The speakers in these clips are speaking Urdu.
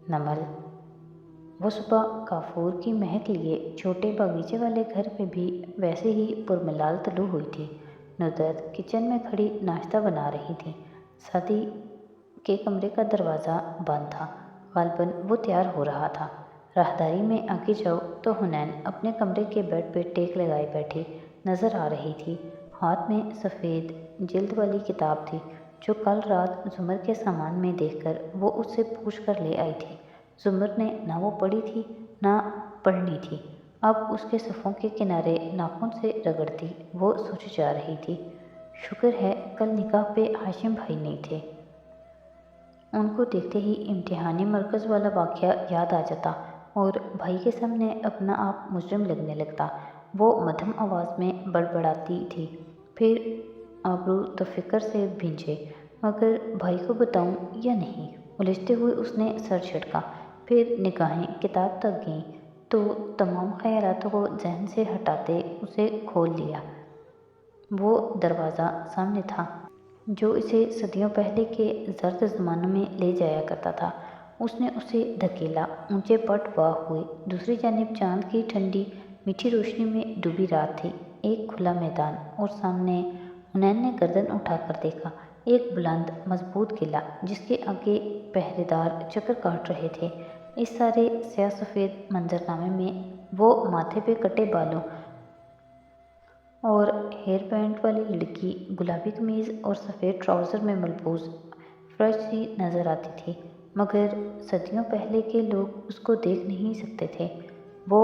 نمل۔ وہ صبح کافور کی مہک لیے چھوٹے باغیچے والے گھر پہ بھی ویسے ہی پرملال طلوع ہوئی تھی۔ ندرت کچن میں کھڑی ناشتہ بنا رہی تھی۔ سعدی کے کمرے کا دروازہ بند تھا، غالباً وہ تیار ہو رہا تھا۔ راہداری میں آگے جاؤ تو حنین اپنے کمرے کے بیڈ پہ ٹیک لگائے بیٹھی نظر آ رہی تھی۔ ہاتھ میں سفید جلد والی کتاب تھی جو کل رات زمر کے سامان میں دیکھ کر وہ اس سے پوچھ کر لے آئی تھی۔ زمر نے نہ وہ پڑھی تھی نہ پڑھنی تھی، اب اس کے صفحوں کے کنارے ناخن سے رگڑتی وہ سوچ جا رہی تھی۔ شکر ہے کل نکاح پہ ہاشم بھائی نہیں تھے۔ ان کو دیکھتے ہی امتحانی مرکز والا واقعہ یاد آ جاتا اور بھائی کے سامنے اپنا آپ مجرم لگنے لگتا۔ وہ مدھم آواز میں بڑبڑاتی تھی، پھر آبرو تو فکر سے بھینچے، مگر بھائی کو بتاؤں یا نہیں؟ الجھتے ہوئے اس نے سر جھٹکا، پھر نگاہیں کتاب تک گئیں تو تمام خیالات کو ذہن سے ہٹاتے اسے کھول لیا۔ وہ دروازہ سامنے تھا جو اسے صدیوں پہلے کے زرد زمانوں میں لے جایا کرتا تھا۔ اس نے اسے دھکیلا، اونچے پٹ واہ ہوئے۔ دوسری جانب چاند کی ٹھنڈی میٹھی روشنی میں ڈوبی رات تھی، ایک کھلا میدان، اور سامنے حنین نے گردن اٹھا کر دیکھا ایک بلند مضبوط قلعہ جس کے آگے پہرے دار چکر کاٹ رہے تھے۔ اس سارے سیاہ سفید منظرنامے میں وہ ماتھے پہ کٹے بالوں اور ہیئر بینڈ والی لڑکی گلابی قمیض اور سفید ٹراؤزر میں ملبوس فریش سی نظر آتی تھی، مگر صدیوں پہلے کے لوگ اس کو دیکھ نہیں سکتے تھے۔ وہ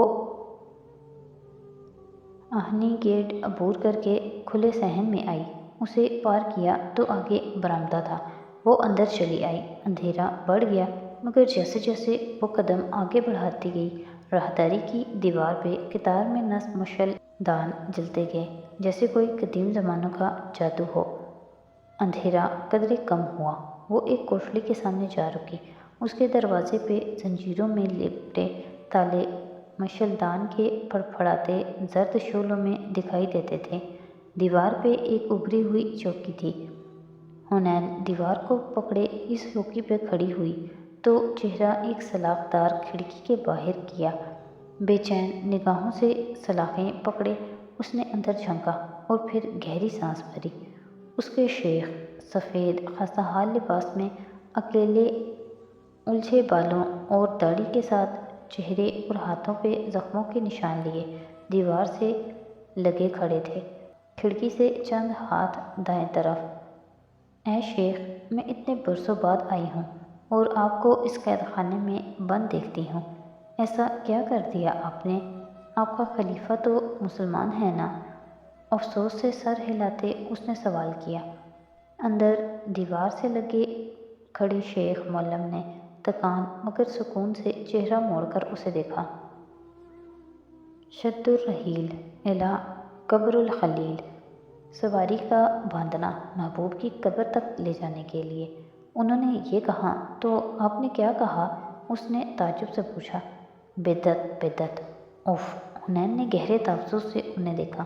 آہنی گیٹ عبور کر کے کھلے صحن میں آئی، اسے پار کیا تو آگے برآمدہ تھا۔ وہ اندر چلی آئی۔ اندھیرا بڑھ گیا، مگر جیسے جیسے وہ قدم آگے بڑھاتی گئی، راہداری کی دیوار پہ قطار میں نصب مشعل دان جلتے گئے، جیسے کوئی قدیم زمانوں کا جادو ہو۔ اندھیرا قدرے کم ہوا۔ وہ ایک کوٹھلی کے سامنے جا رکی۔ اس کے دروازے پہ زنجیروں میں لپٹے تالے مشعل دان کے پھڑپھڑاتے زرد شعلوں میں دکھائی دیتے تھے۔ دیوار پہ ایک ابھری ہوئی چوکی تھی۔ حنین دیوار کو پکڑے اس چوکی پہ کھڑی ہوئی تو چہرہ ایک سلاخ دار کھڑکی کے باہر کیا۔ بے چین نگاہوں سے سلاخیں پکڑے اس نے اندر جھانکا اور پھر گہری سانس بھری۔ اس کے شیخ سفید خستہ حال لباس میں اکیلے الجھے بالوں اور داڑھی کے ساتھ چہرے اور ہاتھوں پہ زخموں کے نشان لیے دیوار سے لگے کھڑے تھے، کھڑکی سے چند ہاتھ دائیں طرف۔ اے شیخ، میں اتنے برسوں بعد آئی ہوں اور آپ کو اس قید خانے میں بند دیکھتی ہوں۔ ایسا کیا کر دیا آپ نے؟ آپ کا خلیفہ تو مسلمان ہے نا؟ افسوس سے سر ہلاتے اس نے سوال کیا۔ اندر دیوار سے لگے کھڑے شیخ معلم نے تکان مگر سکون سے چہرہ موڑ کر اسے دیکھا۔ شد الرحیل الی قبر الخلیل، سواری کا باندھنا محبوب کی قبر تک لے جانے کے لیے۔ انہوں نے یہ کہا تو آپ نے کیا کہا؟ اس نے تعجب سے پوچھا۔ بدعت بدعت۔ اف، حنین نے گہرے تاثر سے انہیں دیکھا۔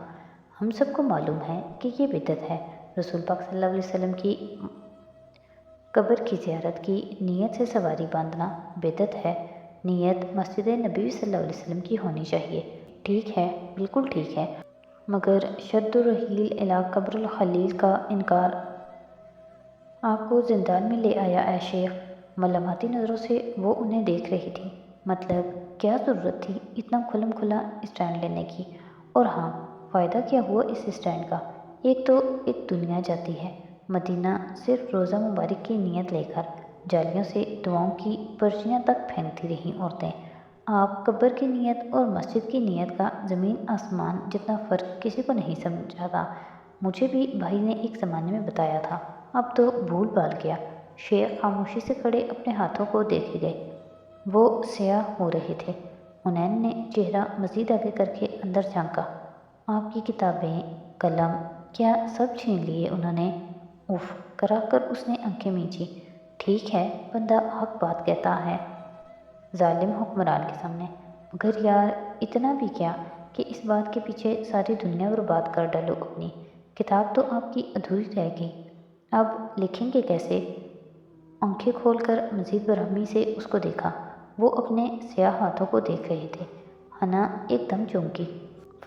ہم سب کو معلوم ہے کہ یہ بدعت ہے۔ رسول پاک صلی اللہ علیہ وسلم کی قبر کی زیارت کی نیت سے سواری باندھنا بدعت ہے۔ نیت مسجد نبوی صلی اللہ علیہ وسلم کی ہونی چاہیے۔ ٹھیک ہے، بالکل ٹھیک ہے، مگر شد الرحیل الی قبر الخلیل کا انکار آپ کو زندان میں لے آیا اے شیخ۔ ملامتی نظروں سے وہ انہیں دیکھ رہی تھی۔ مطلب کیا ضرورت تھی اتنا کھلم کھلا اسٹینڈ لینے کی؟ اور ہاں، فائدہ کیا ہوا اس اسٹینڈ کا؟ ایک تو ایک دنیا جاتی ہے، مدینہ صرف روزہ مبارک کی نیت لے کر جالیوں سے دعاؤں کی پرچیاں تک پھینکتی رہیں عورتیں۔ آپ قبر کی نیت اور مسجد کی نیت کا زمین آسمان جتنا فرق کسی کو نہیں سمجھاتا۔ مجھے بھی بھائی نے ایک زمانے میں بتایا تھا، اب تو بھول بھال گیا۔ شیخ خاموشی سے کھڑے اپنے ہاتھوں کو دیکھے گئے، وہ سیاہ ہو رہے تھے۔ حنین نے چہرہ مزید آگے کر کے اندر جھانکا۔ آپ کی کتابیں، قلم، کیا سب چھین لیے انہوں نے؟ اف کرا کر اس نے آنکھیں مینچی۔ ٹھیک ہے، بندہ حق بات کہتا ہے ظالم حکمران کے سامنے، مگر یار اتنا بھی کیا کہ اس بات کے پیچھے ساری دنیا برباد کر ڈالو اپنی؟ کتاب تو آپ کی ادھوری رہ گئی، اب لکھیں گے کیسے؟ آنکھیں کھول کر مزید برہمی سے اس کو دیکھا۔ وہ اپنے سیاہ ہاتھوں کو دیکھ رہے تھے۔ حنا ایک دم چونکی۔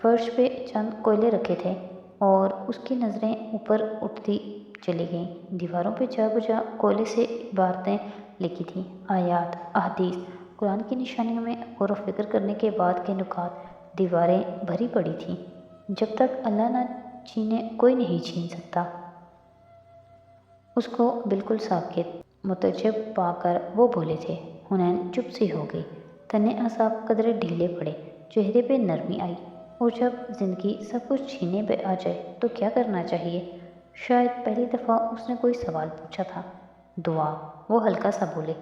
فرش پہ چند کوئلے رکھے تھے اور اس کی نظریں اوپر اٹھتی چلی گئیں۔ دیواروں پہ جا بجا کوئلے سے عبارتیں لکھی تھیں، آیات، احادیث، قرآن کی نشانیوں میں غور و فکر کرنے کے بعد کے نکات۔ دیواریں بھری پڑی تھیں، جب تک اللہ نہ چھینے کوئی نہیں چھین سکتا۔ اس کو بالکل ساکت، متعجب پا کر وہ بولے تھے۔ حنین چپ سی ہو گئی۔ تنے اعصاب قدرے ڈھیلے پڑے، چہرے پہ نرمی آئی۔ اور جب زندگی سب کچھ چھیننے پہ آ جائے تو کیا کرنا چاہیے؟ شاید پہلی دفعہ اس نے کوئی سوال پوچھا تھا۔ دعا، وہ ہلکا سا بولے۔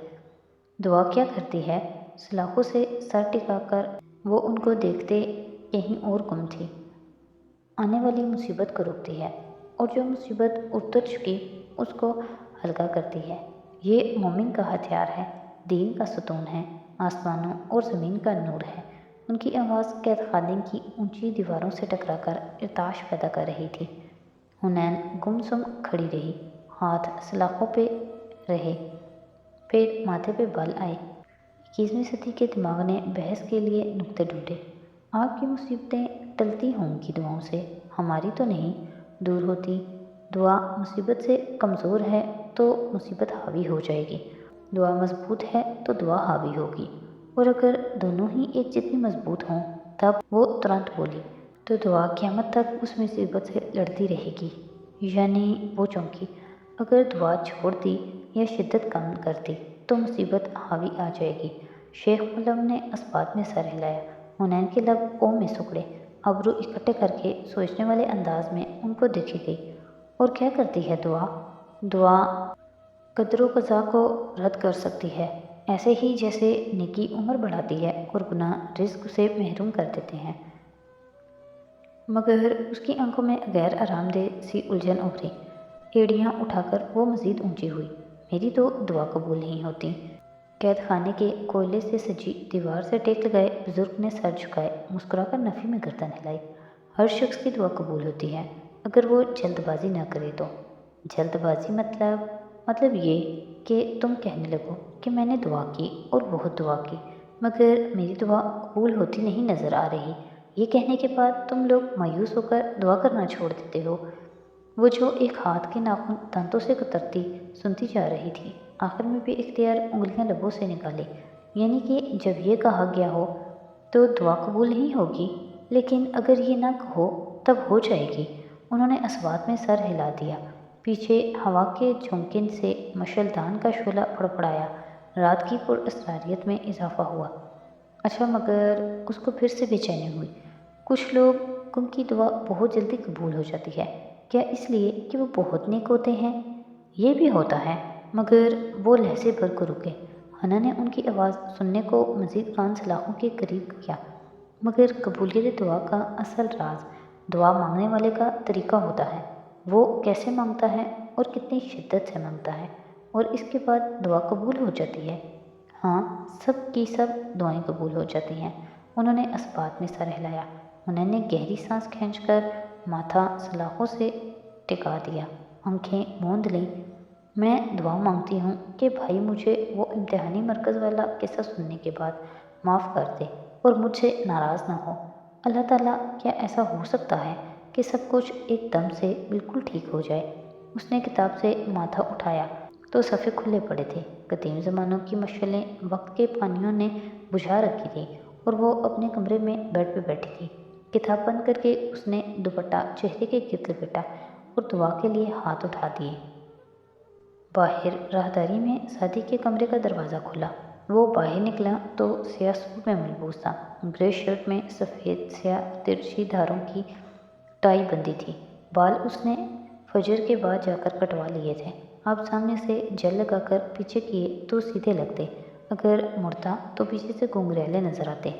دعا کیا کرتی ہے؟ سلاخوں سے سر ٹکا کر وہ ان کو دیکھتے کہیں اور گم تھی۔ آنے والی مصیبت کو روکتی ہے، اور جو مصیبت اتر چکی اس کو ہلکا کرتی ہے۔ یہ مومن کا ہتھیار ہے، دین کا ستون ہے، آسمانوں اور زمین کا نور ہے۔ ان کی آواز قید خانے کی اونچی دیواروں سے ٹکرا کر ارتعاش پیدا کر رہی تھی۔ حنین گم سم کھڑی رہی، ہاتھ سلاخوں پہ رہے، پھر ماتھے پہ بال آئے۔ 21ویں صدی کے دماغ نے بحث کے لیے نکتے ڈھونڈے۔ آپ کی مصیبتیں ٹلتی ہوں گی دعاؤں سے، ہماری تو نہیں دور ہوتی۔ دعا مصیبت سے کمزور ہے تو مصیبت حاوی ہو جائے گی، دعا مضبوط ہے تو دعا حاوی ہوگی، اور اگر دونوں ہی ایک جتنی مضبوط ہوں تب وہ ترنت بولی تو دعا قیامت تک اس مصیبت سے لڑتی رہے گی۔ یعنی وہ چونکی، اگر دعا چھوڑ دی یا شدت کم کر دی تو مصیبت حاوی آ جائے گی۔ شیخ ملنگ نے اسبات میں سر ہلایا۔ حنین کے لب او میں سکڑے، ابرو اکٹھے کر کے سوچنے والے انداز میں ان کو دیکھی گئی۔ اور کیا کرتی ہے دعا؟ دعا قدر و قضا کو رد کر سکتی ہے، ایسے ہی جیسے نیکی عمر بڑھاتی ہے اور گناہ رزق سے محروم کر دیتے ہیں۔ مگر اس کی آنکھوں میں غیر آرام دہ سی الجھن ابھری۔ ایڑیاں اٹھا کر وہ مزید اونچی ہوئی۔ میری تو دعا قبول نہیں ہوتی۔ قید خانے کے کوئلے سے سجی دیوار سے ٹیک لگائے بزرگ نے سر جھکائے، مسکرا کر نفی میں گردن ہلائی۔ ہر شخص کی دعا قبول ہوتی ہے، اگر وہ جلد بازی نہ کرے تو۔ جلد بازی مطلب یہ کہ تم کہنے لگو کہ میں نے دعا کی اور بہت دعا کی، مگر میری دعا قبول ہوتی نہیں نظر آ رہی۔ یہ کہنے کے بعد تم لوگ مایوس ہو کر دعا کرنا چھوڑ دیتے ہو۔ وہ جو ایک ہاتھ کے ناخن دانتوں سے کترتی سنتی جا رہی تھی، آخر میں بھی اختیار انگلیاں لبوں سے نکالی۔ یعنی کہ جب یہ کہا گیا ہو تو دعا قبول نہیں ہوگی، لیکن اگر یہ نہ کہو تب ہو جائے گی۔ انہوں نے اسبات میں سر ہلا دیا۔ پیچھے ہوا کے جھونکے سے مشعل دان کا شعلہ پھڑپھڑایا، رات کی پر اسراریت میں اضافہ ہوا۔ اچھا، مگر اس کو پھر سے بے چینی ہوئی۔ کچھ لوگوں کی دعا بہت جلدی قبول ہو جاتی ہے، کیا اس لیے کہ وہ بہت نیک ہوتے ہیں؟ یہ بھی ہوتا ہے، مگر وہ لہجے بھر کو رکے۔ حنا نے ان کی آواز سننے کو مزید کان سلاخوں کے قریب کیا۔ مگر قبولیت دعا کا اصل راز دعا مانگنے والے کا طریقہ ہوتا ہے، وہ کیسے مانگتا ہے اور کتنی شدت سے مانگتا ہے، اور اس کے بعد دعا قبول ہو جاتی ہے۔ ہاں، سب کی سب دعائیں قبول ہو جاتی ہیں۔ انہوں نے اسبات میں سر ہلایا۔ انہوں نے گہری سانس کھینچ کر ماتھا سلاخوں سے ٹکا دیا، آنکھیں موند لیں۔ میں دعا مانگتی ہوں کہ بھائی مجھے وہ امتحانی مرکز والا قصہ سننے کے بعد معاف کر دے اور مجھ سے ناراض نہ ہو۔ اللہ تعالیٰ، کیا ایسا ہو سکتا ہے کہ سب کچھ ایک دم سے بالکل ٹھیک ہو جائے؟ اس نے کتاب سے ماتھا اٹھایا تو صفحے کھلے پڑے تھے۔ قدیم زمانوں کی مشعلیں وقت کے پانیوں نے بجھا رکھی تھیں، اور وہ اپنے کمرے میں بیڈ پہ بیٹھی تھی۔ کتاب بند کر کے اس نے دوپٹہ چہرے کے گرد لپیٹا اور دعا کے لیے ہاتھ اٹھا دیے۔ باہر راہداری میں سعدی کے کمرے کا دروازہ کھلا۔ وہ باہر نکلا تو سیاہ سوٹ میں ملبوس تھا، گرے شرٹ میں سفید سیاہ ترچھی دھاروں کی ٹائی بندھی تھی۔ بال اس نے فجر کے بعد جا کر کٹوا لیے تھے۔ اب سامنے سے جل لگا کر پیچھے کیے تو سیدھے لگتے، اگر مڑتا تو پیچھے سے گھنگریلے نظر آتے۔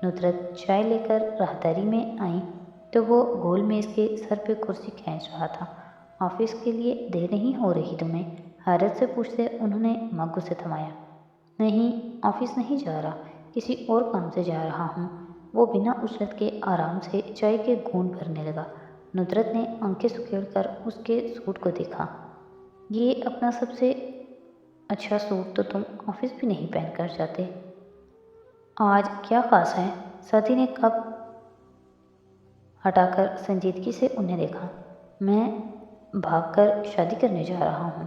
ندرت چائے لے کر راہداری میں آئیں تو وہ گول میز کے سر پہ کرسی کھینچ رہا تھا۔ آفس کے لیے دیر نہیں ہو رہی تمہیں؟ حیرت سے پوچھتے انہوں نے مگ اسے تھمایا۔ نہیں، آفس نہیں جا رہا، کسی اور کام سے جا رہا ہوں۔ وہ بنا اجرت کے آرام سے چائے کے گھونٹ بھرنے لگا۔ ندرت نے آنکھیں سکیڑ کر اس کے سوٹ کو دیکھا۔ یہ اپنا سب سے اچھا سوٹ تو تم آفس بھی نہیں پہن کر جاتے۔ آج کیا خاص ہے؟ سعدی نے کب ہٹا کر سنجیدگی سے انہیں دیکھا۔ میں بھاگ کر شادی کرنے جا رہا ہوں۔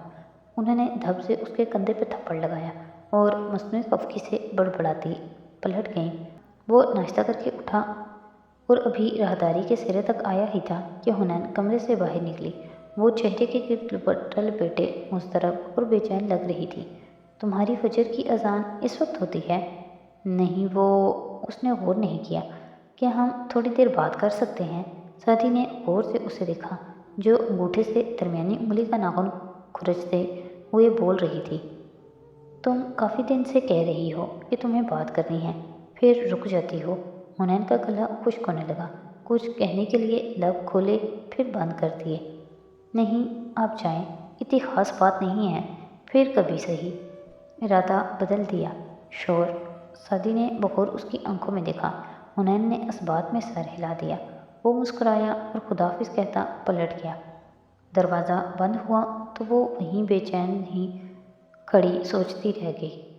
انہوں نے دھب سے اس کے کندھے پہ تھپڑ لگایا اور مصنوعی خفگی سے بڑبڑاتی پلٹ گئیں۔ وہ ناشتہ کر کے اٹھا اور ابھی راہداری کے سرے تک آیا ہی تھا کہ حنین کمرے سے باہر نکلی۔ وہ چہرے کے گرد دوپٹہ لپیٹے مضطرب اور بے چین لگ رہی تھی۔ تمہاری فجر کی اذان اس وقت ہوتی ہے؟ نہیں، اس نے غور نہیں کیا۔ کیا ہم تھوڑی دیر بات کر سکتے ہیں؟ سعدی نے غور سے اسے دیکھا جو انگوٹھے سے درمیانی انگلی کا ناخن کھرچتے ہوئے بول رہی تھی۔ تم کافی دن سے کہہ رہی ہو کہ تمہیں بات کرنی ہے، پھر رک جاتی ہو۔ حنین کا گلا خشک ہونے لگا۔ کچھ کہنے کے لیے لب کھولے پھر بند کر دیے۔ نہیں، آپ جائیں، اتنی خاص بات نہیں ہے، پھر کبھی صحیح۔ ارادہ بدل دیا۔ شور؟ سعدی نے بغور اس کی آنکھوں میں دیکھا۔ حنین نے اس بات میں سر ہلا دیا۔ وہ مسکرایا اور خداحافظ کہتا پلٹ گیا۔ دروازہ بند ہوا تو وہ وہیں بے چین ہی کھڑی سوچتی رہ گئی۔